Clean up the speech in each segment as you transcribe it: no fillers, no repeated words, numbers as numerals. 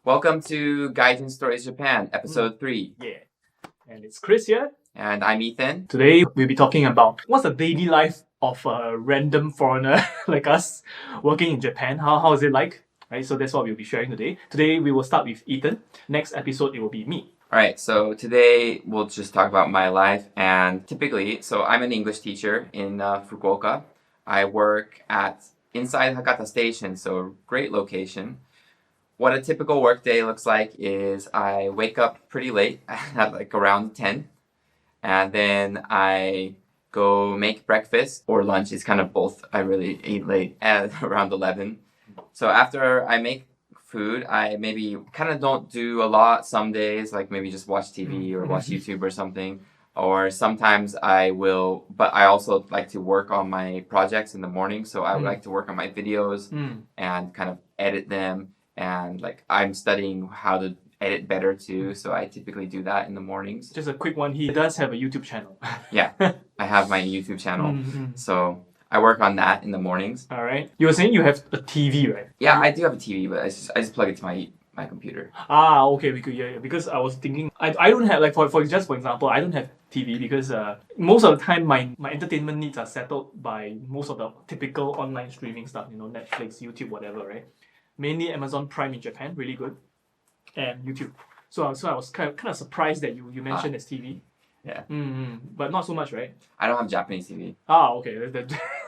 Welcome to Gaijin Stories Japan, episode 3. Yeah. And it's Chris here. And I'm Ethan. Today we'll be talking about what's the daily life of a random foreigner like us working in Japan. How is it like? Right, so that's what we'll be sharing today. Today we will start with Ethan. Next episode it will be me. Alright, so today we'll just talk about my life. And typically, so I'm an English teacher in Fukuoka. I work inside Hakata Station, so great location. What a typical workday looks like is I wake up pretty late at like around 10, and then I go make breakfast or lunch. It's kind of both. I really eat late at around 11. So after I make food, I maybe kind of don't do a lot some days, like maybe just watch TV or watch YouTube or something. Or sometimes I will, but I also like to work on my projects in the morning. So I would like to work on my videos and kind of edit them. And like I'm studying how to edit better too, so I typically do that in the mornings. Just a quick one, he does have a YouTube channel. Yeah, I have my YouTube channel, so I work on that in the mornings. All right. You were saying you have a TV, right? Yeah, I do have a TV, but I just plug it to my computer. Ah, okay, because I was thinking I don't have, like, for example, I don't have TV because most of the time my entertainment needs are settled by most of the typical online streaming stuff, Netflix, YouTube, whatever, right? Mainly Amazon Prime in Japan, really good, and YouTube. So I was kind of surprised that you mentioned as TV. Yeah. But not so much, right? I don't have Japanese TV. Ah, okay.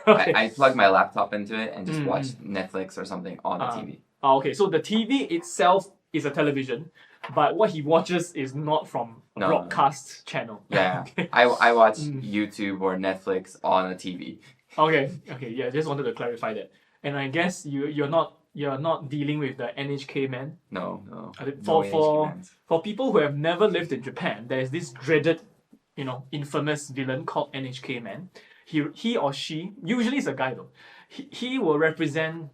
Okay. I plug my laptop into it and just watch Netflix or something on the TV. Ah, okay. So the TV itself is a television, but what he watches is not from a broadcast channel. Yeah. Okay. I watch YouTube or Netflix on a TV. Okay. Yeah, just wanted to clarify that. And I guess you're not dealing with the NHK man. No. For people who have never lived in Japan, there is this dreaded, infamous villain called NHK man. He or she, usually it's a guy though, he will represent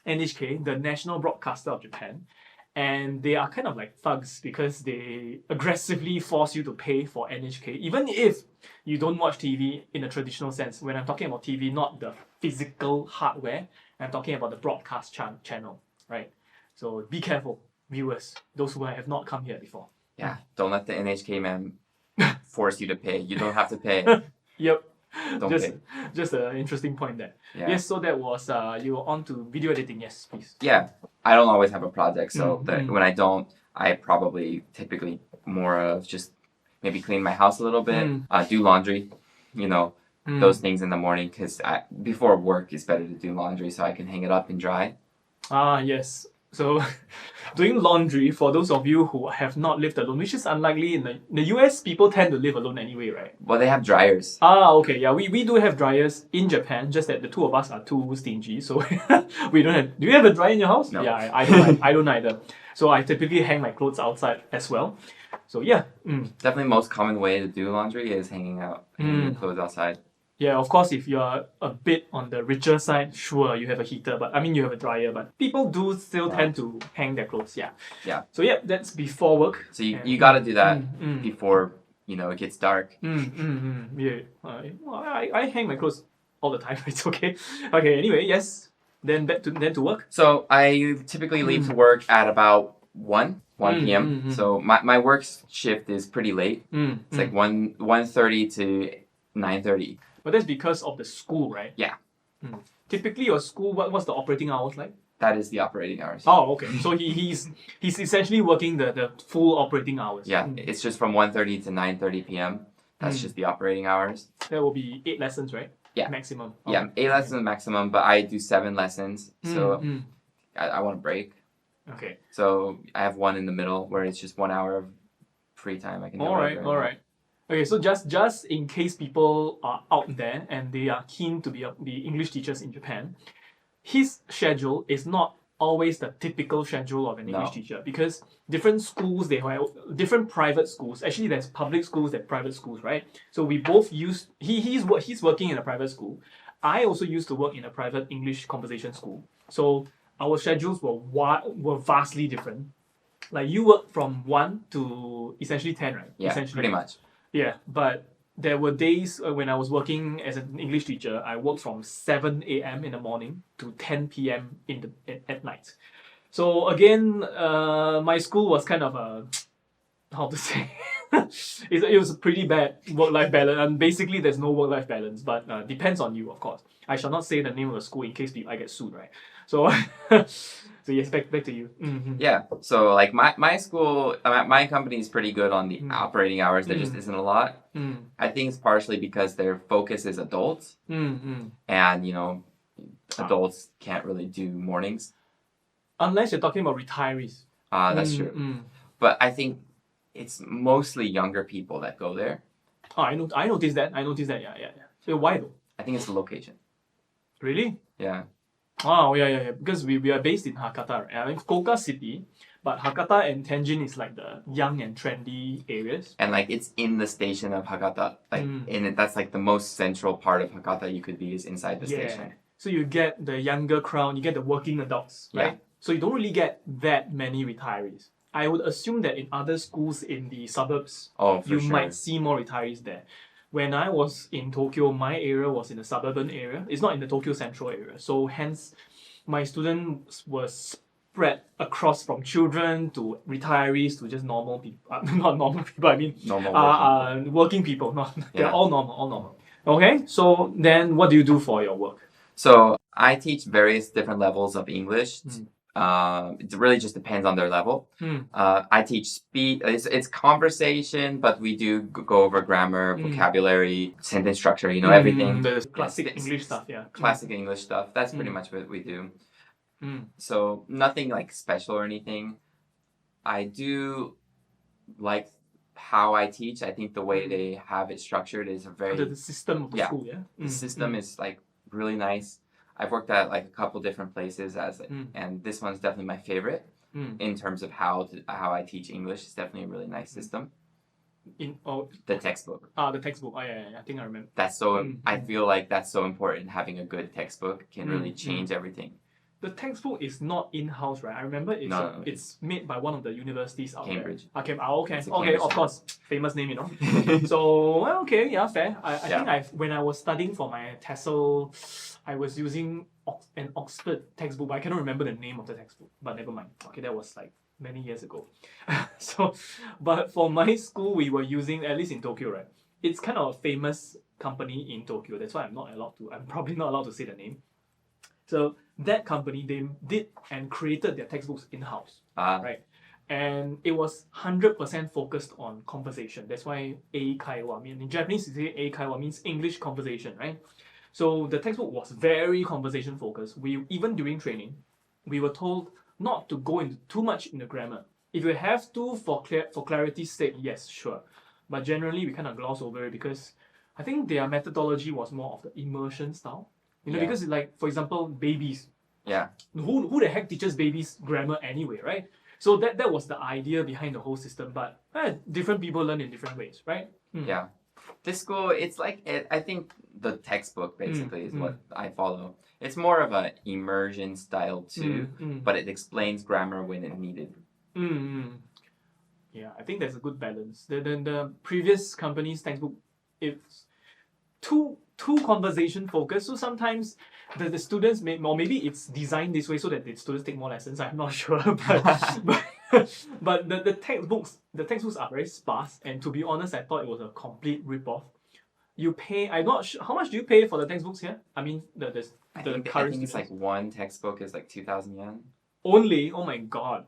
NHK, the national broadcaster of Japan, and they are kind of like thugs because they aggressively force you to pay for NHK, even if you don't watch TV in a traditional sense. When I'm talking about TV, not the physical hardware, I'm talking about the broadcast channel, right? So be careful, viewers, those who have not come here before. Yeah, don't let the NHK man force you to pay. You don't have to pay. Yep. Don't pay. Just an interesting point there. Yeah. Yes, so that was, you were on to video editing. Yes, please. Yeah, I don't always have a project, so when I don't, I typically more of just maybe clean my house a little bit, do laundry, those things in the morning, because before work it's better to do laundry so I can hang it up and dry. Ah, yes. So doing laundry, for those of you who have not lived alone, which is unlikely, in the US, people tend to live alone anyway, right? Well, they have dryers. Ah, okay. Yeah, we do have dryers in Japan, just that the two of us are too stingy, so we don't have... Do you have a dryer in your house? No. Yeah, I don't either. So I typically hang my clothes outside as well. So yeah. Definitely most common way to do laundry is hanging your clothes outside. Yeah, of course, if you're a bit on the richer side, sure, you have a heater, you have a dryer, but people do still tend to hang their clothes, yeah. Yeah. So yeah, that's before work. So you gotta do that before, it gets dark. Yeah. I hang my clothes all the time, it's okay. Okay, anyway, yes. Then to work. So I typically leave to work at about 1 p.m. So my work shift is pretty late. It's like 1:30 to 9:30. But that's because of the school, right? Yeah. Typically, your school, what's the operating hours like? That is the operating hours. Oh, okay. So he's essentially working the full operating hours. Yeah, it's just from 1:30 to 9:30 p.m. That's just the operating hours. That will be 8 lessons, right? Yeah. Maximum. Okay. Yeah, 8 lessons maximum, but I do 7 lessons, so I want a break. Okay. So I have one in the middle where it's just 1 hour of free time. I can. All right. Okay, so just in case people are out there and they are keen to be English teachers in Japan, his schedule is not always the typical schedule of an English teacher, because different schools, they have different private schools. Actually, there's public schools, there's private schools, right? So we both he's working in a private school. I also used to work in a private English conversation school. So our schedules were vastly different. Like you work from 1 to essentially 10, right? Yeah, essentially. pretty much. Yeah, but there were days when I was working as an English teacher, I worked from 7 a.m. in the morning to 10 p.m. at night. So again, my school was kind of a how to say it was a pretty bad work-life balance, and basically there's no work-life balance, but depends on you, of course. I shall not say the name of the school in case I get sued, right? So so yes, back to you. Yeah. So like my school, my company is pretty good on the Mm. operating hours. There just isn't a lot. Mm, I think it's partially because their focus is adults, mm. and you know, Ah. adults can't really do mornings. Unless you're talking about retirees. That's Mm, true. mm. But I think it's mostly younger people that go there. Oh, I noticed that. Yeah. So why though? I think it's the location. Really? Yeah. Oh, yeah. Because we are based in Hakata, right? I mean, Fukuoka City, but Hakata and Tenjin is like the young and trendy areas. And like it's in the station of Hakata. Like in it, that's like the most central part of Hakata you could be is inside the station. So you get the younger crowd, you get the working adults, right? Yeah. So you don't really get that many retirees. I would assume that in other schools in the suburbs, Oh, for you sure. might see more retirees there. When I was in Tokyo, my area was in the suburban area. It's not in the Tokyo central area. So hence, my students were spread across from children to retirees to just normal people. Not normal people, I mean Normal working people. Not, they're Yeah. all normal. Okay, so then what do you do for your work? So I teach various different levels of English. Mm. It really just depends on their level. Mm. I teach speed. It's conversation, but we do go over grammar, vocabulary, sentence structure. You know, everything. The classic Yes, English stuff, yeah. Classic English stuff. That's pretty much what we do. So nothing like special or anything. I do like how I teach. I think the way they have it structured is a very The system of the Yeah. school, yeah. the system is like really nice. I've worked at like a couple different places and this one's definitely my favorite in terms of how I teach English. It's definitely a really nice system. The textbook. The textbook. Oh yeah. I think I remember. That's so. I feel like that's so important. Having a good textbook can really change everything. The textbook is not in-house, right? I remember it's made by one of the universities out Cambridge. there. Okay, It's a okay, Cambridge of course, famous name, you know. So well, okay, yeah, fair. I think when I was studying for my TESOL, I was using an Oxford textbook, but I cannot remember the name of the textbook. But never mind. Okay, that was like many years ago. So, but for my school, we were using, at least in Tokyo, right? It's kind of a famous company in Tokyo. That's why I'm probably not allowed to say the name. So that company, they did and created their textbooks in-house, right? And it was 100% focused on conversation. That's why Eikaiwa. I mean, in Japanese, you say Eikaiwa means English conversation, right? So the textbook was very conversation focused. Even during training, we were told not to go into too much in the grammar. If you have to, for clarity's sake, yes, sure. But generally, we kind of gloss over it because I think their methodology was more of the immersion style. You know, because like, for example, babies. Yeah. Who the heck teaches babies grammar anyway, right? So that was the idea behind the whole system. But different people learn in different ways, right? Yeah. This school, it's like I think the textbook basically is what I follow. It's more of an immersion style too, but it explains grammar when it needed. Yeah, I think there's a good balance. The previous company's textbook, it's too conversation focused. So sometimes the students or maybe it's designed this way so that the students take more lessons. I'm not sure, but the textbooks are very sparse. And to be honest, I thought it was a complete rip-off. You pay. I'm not sure how much do you pay for the textbooks here. I mean I think it's like one textbook is like 2,000 yen. Only? Oh my god!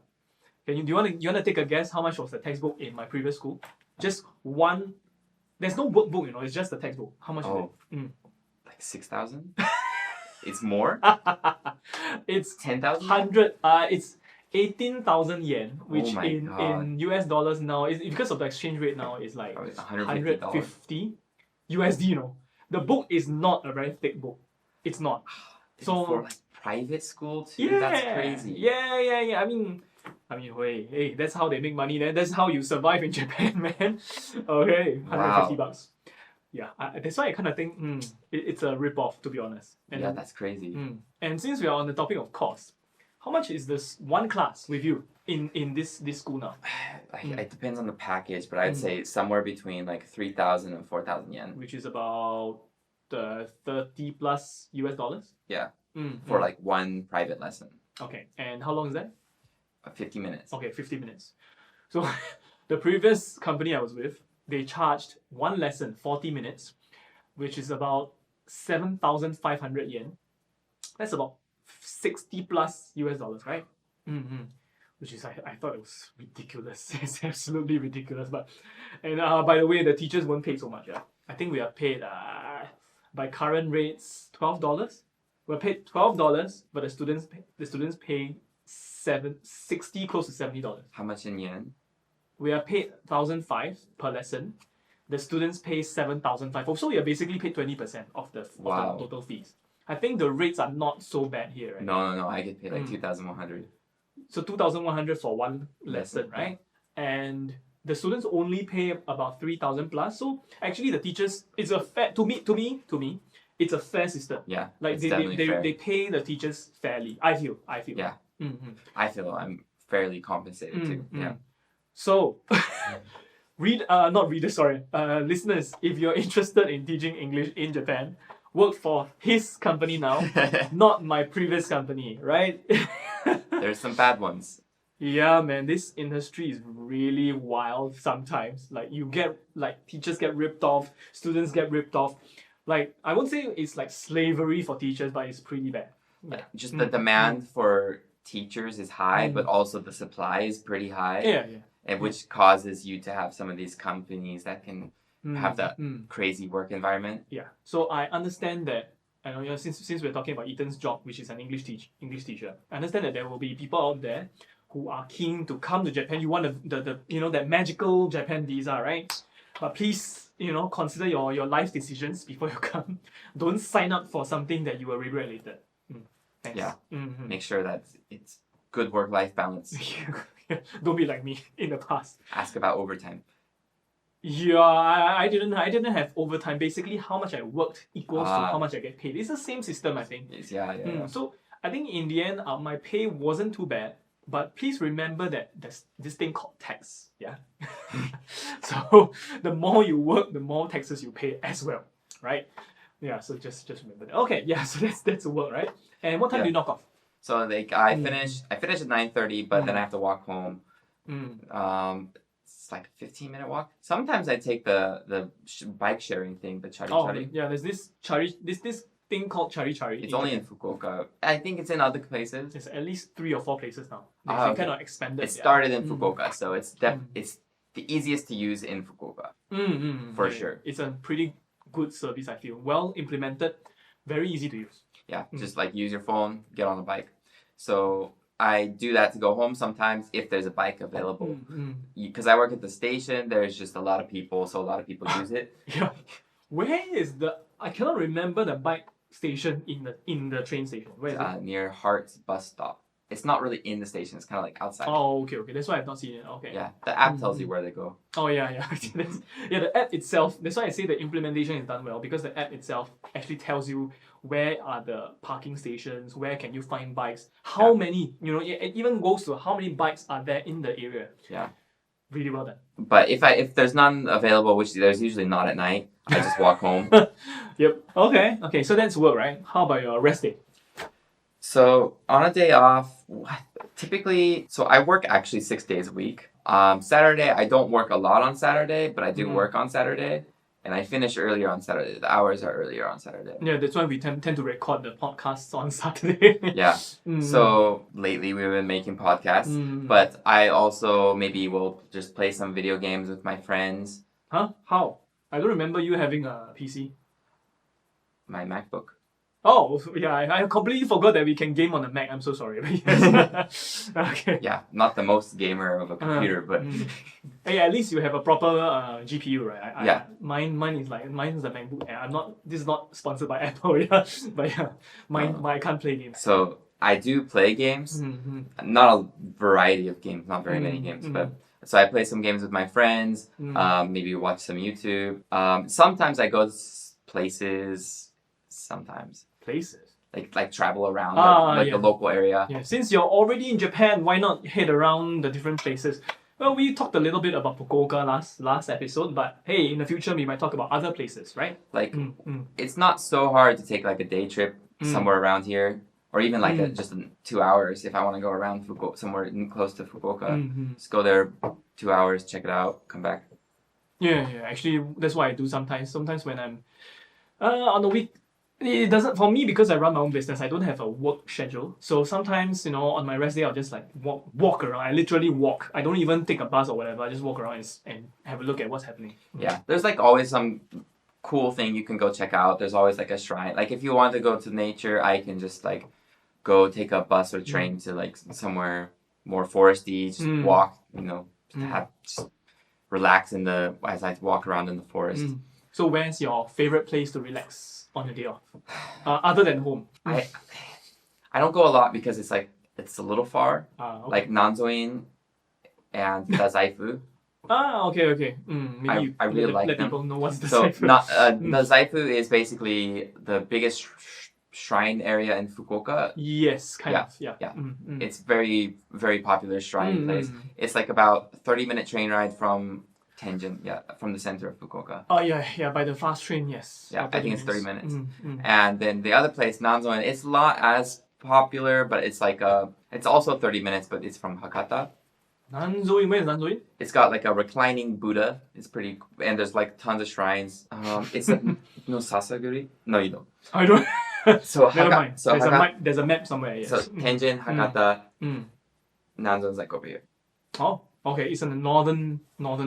Do you want to take a guess how much was the textbook in my previous school? Just one. There's no workbook, you know. It's just the textbook. How much is it? Like 6,000. It's more. It's 10,000. 100. It's 18,000 yen, which God. in US dollars now is because of the exchange rate now is like $150 USD. You know, the book is not a very thick book. It's not. So for like private school too. That's crazy. Yeah. I mean, hey, that's how they make money. Then that's how you survive in Japan, man. Okay, $150. Yeah, that's why I kind of think it's a rip-off, to be honest. And yeah, that's crazy. And since we are on the topic of cost, how much is this one class with you in this school now? It depends on the package, but I'd say somewhere between like 3,000 and 4,000 yen. Which is about 30 plus US dollars? Yeah, for like one private lesson. Okay, and how long is that? 50 minutes. Okay, 50 minutes. So the previous company I was with, they charged one lesson 40 minutes, which is about 7,500 yen. That's about 60 plus US dollars, right? Mm-hmm. Which is, I thought it was ridiculous. It's absolutely ridiculous. But, and by the way, the teachers weren't paid so much. Yeah, I think we are paid by current rates $12. We're paid $12, but the students pay 60 close to $70. How much in yen? We are paid 1,500 per lesson. The students pay 7,500. So we are basically paid 20% of the Wow. total fees. I think the rates are not so bad here, right? No. I get paid like Mm. 2,100. So 2,100 for one lesson, Lesson, right? And the students only pay about 3,000 plus. So actually, the teachers, it's a fair to me, it's a fair system. Yeah, Like it's they definitely fair. they pay the teachers fairly. I feel. Yeah. Mm-hmm. I feel I'm fairly compensated too. Mm, Yeah. mm. So, listeners, if you're interested in teaching English in Japan, work for his company now, not my previous company, right? There's some bad ones. Yeah, man, this industry is really wild sometimes. Teachers get ripped off, students get ripped off. Like, I won't say it's like slavery for teachers, but it's pretty bad. Yeah. Just the demand for teachers is high, Mm. but also the supply is pretty high. Yeah. And which causes you to have some of these companies that can have that Mm. crazy work environment. Yeah. So I understand that. I know, since we're talking about Ethan's job, which is an English teacher, I understand that there will be people out there who are keen to come to Japan. You want the that magical Japan visa, right? But please, consider your life decisions before you come. Don't sign up for something that you will regret later. Thanks. Yeah. Mhm. Make sure that it's good work-life balance. Don't be like me in the past. Ask about overtime. Yeah, I didn't have overtime. Basically, how much I worked equals to how much I get paid. It's the same system, I think. Yeah. So I think in the end, my pay wasn't too bad. But please remember that there's this thing called tax. Yeah. So the more you work, the more taxes you pay as well, right? Yeah. So just remember that. Okay. Yeah. So that's work, right? And what time do you knock off? So like I finish at 9:30, but then I have to walk home. It's like a 15-minute walk. Sometimes I take the bike sharing thing, the chari chari. Yeah. There's this this thing called chari chari. It's only in Fukuoka. I think it's in other places. There's at least 3 or 4 places now. They Okay. kind of expanded. It started in Mm. Fukuoka, so it's it's the easiest to use in Fukuoka. For sure. It's a pretty good service, I feel. Well implemented, very easy to use. Yeah, just like use your phone, get on a bike. So I do that to go home sometimes if there's a bike available. Because I work at the station, there's just a lot of people, so a lot of people use it. Yeah. Where is I cannot remember the bike station in the train station. Where is it? Near Hart's bus stop. It's not really in the station, it's kind of like outside. Oh, okay. That's why I've not seen it. Okay. Yeah, the app tells you where they go. Oh, yeah. Yeah, the app itself, that's why I say the implementation is done well, because the app itself actually tells you where are the parking stations, where can you find bikes, how many, it even goes to how many bikes are there in the area. Yeah. Really well done. But if there's none available, which there's usually not at night, I just walk home. Yep. Okay, so that's work, right? How about your rest day? So on a day off, typically, so I work actually 6 days a week. Saturday, I don't work a lot on Saturday, but I do work on Saturday. And I finish earlier on Saturday. The hours are earlier on Saturday. Yeah, that's why we tend to record the podcasts on Saturday. Yeah. So lately we've been making podcasts, but I also maybe will just play some video games with my friends. Huh? How? I don't remember you having a PC. My MacBook. Oh, yeah, I completely forgot that we can game on the Mac. I'm so sorry. Yes. Okay. Yeah, not the most gamer of a computer, but Hey, at least you have a proper GPU, right? Yeah. Mine is a MacBook Air. This is not sponsored by Apple, yeah. But yeah, I can't play games. So I do play games. Not a variety of games, not very many games, but so I play some games with my friends. Maybe watch some YouTube. Sometimes I go places. Sometimes Places. like travel around Yeah. the local area. Yeah, since you're already in Japan, why not head around the different places? Well, we talked a little bit about Fukuoka last episode, but hey, in the future we might talk about other places, right? Like it's not so hard to take like a day trip somewhere around here. or even like Mm. just 2 hours if I want to go around somewhere close to Fukuoka. Mhm. Just go there 2 hours, check it out, come back. Yeah. Actually, that's what I do sometimes. Sometimes when I'm on the week, it doesn't for me because I run my own business. I don't have a work schedule, so sometimes on my rest day I'll just like walk around. I literally walk. I don't even take a bus or whatever. I just walk around and have a look at what's happening. Yeah, there's like always some cool thing you can go check out. There's always like a shrine. Like if you want to go to nature, I can just like go take a bus or train to like somewhere more foresty, just walk, just relax as I walk around in the forest. So where's your favorite place to relax on your day off? Other than home. I don't go a lot because it's a little far. Okay. Like Nanzoin and Dazaifu. Okay. Maybe I really like let them. people know what's the So cipher. the Zaifu is basically the biggest shrine area in Fukuoka. Yes, kind Yeah, of. Yeah. yeah. Mm. It's very, very popular shrine place. It's like about 30-minute train ride from Tenjin, from the center of Fukuoka. Oh yeah, by the fast train, yes. Yeah, About I think it's 30 minutes. Mm. And then the other place, Nanzoin, it's not as popular, but it's like it's also 30 minutes, but it's from Hakata. Nanzoin, where is Nanzoin? It's got like a reclining Buddha. It's pretty, and there's like tons of shrines. It's like no Sasaguri. No, you don't. I don't. So Never mind. So There's a map somewhere. Yes. So Tenjin, Hakata, Mm. Nanzoin's like over here. Oh, okay. It's in the northern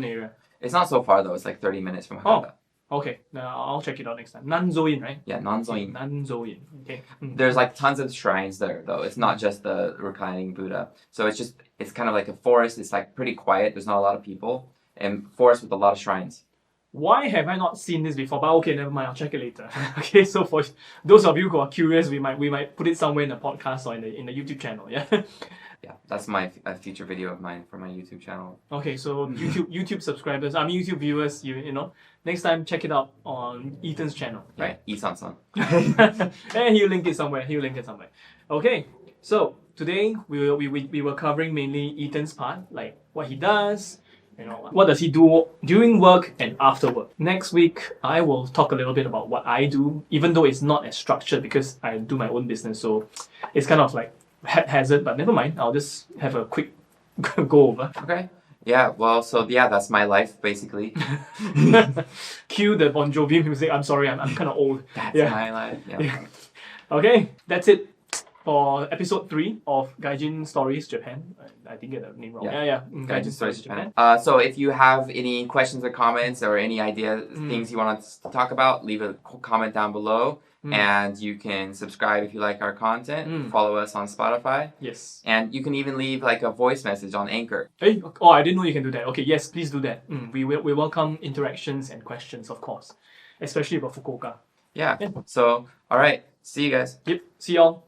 area. It's not so far though. It's like 30 minutes from Hakata. Okay. I'll check it out next time. Nanzoin, right? Yeah, Nanzoin. Nanzoin. Okay. There's like tons of shrines there though. It's not just the reclining Buddha. So it's kind of like a forest. It's like pretty quiet. There's not a lot of people, and forest with a lot of shrines. Why have I not seen this before? But okay, never mind. I'll check it later. Okay, so for those of you who are curious, we might put it somewhere in the podcast or in the YouTube channel. Yeah. Yeah, that's my future video of mine for my YouTube channel. Okay, so YouTube subscribers, YouTube viewers, next time check it out on Ethan's channel, right? Yeah, Isan-san. And he'll link it somewhere. Okay, so today we were covering mainly Ethan's part, like what he does. What does he do during work and after work? Next week, I will talk a little bit about what I do, even though it's not as structured because I do my own business. So it's kind of like haphazard, but never mind. I'll just have a quick go over. Okay. Yeah, well, so yeah, that's my life basically. Cue the Bon Jovi music. I'm sorry, I'm kind of old. That's Yeah. my life. Yeah. Okay, that's it for episode 3 of Gaijin Stories Japan. I didn't get the name wrong. Yeah. Gaijin Stories Japan. So if you have any questions or comments or any things you want us to talk about, leave a comment down below. And you can subscribe if you like our content. Follow us on Spotify. Yes. And you can even leave like a voice message on Anchor. Hey, I didn't know you can do that. Okay, yes, please do that. We welcome interactions and questions, of course, especially about Fukuoka. Yeah. So, all right. See you guys. Yep. See y'all.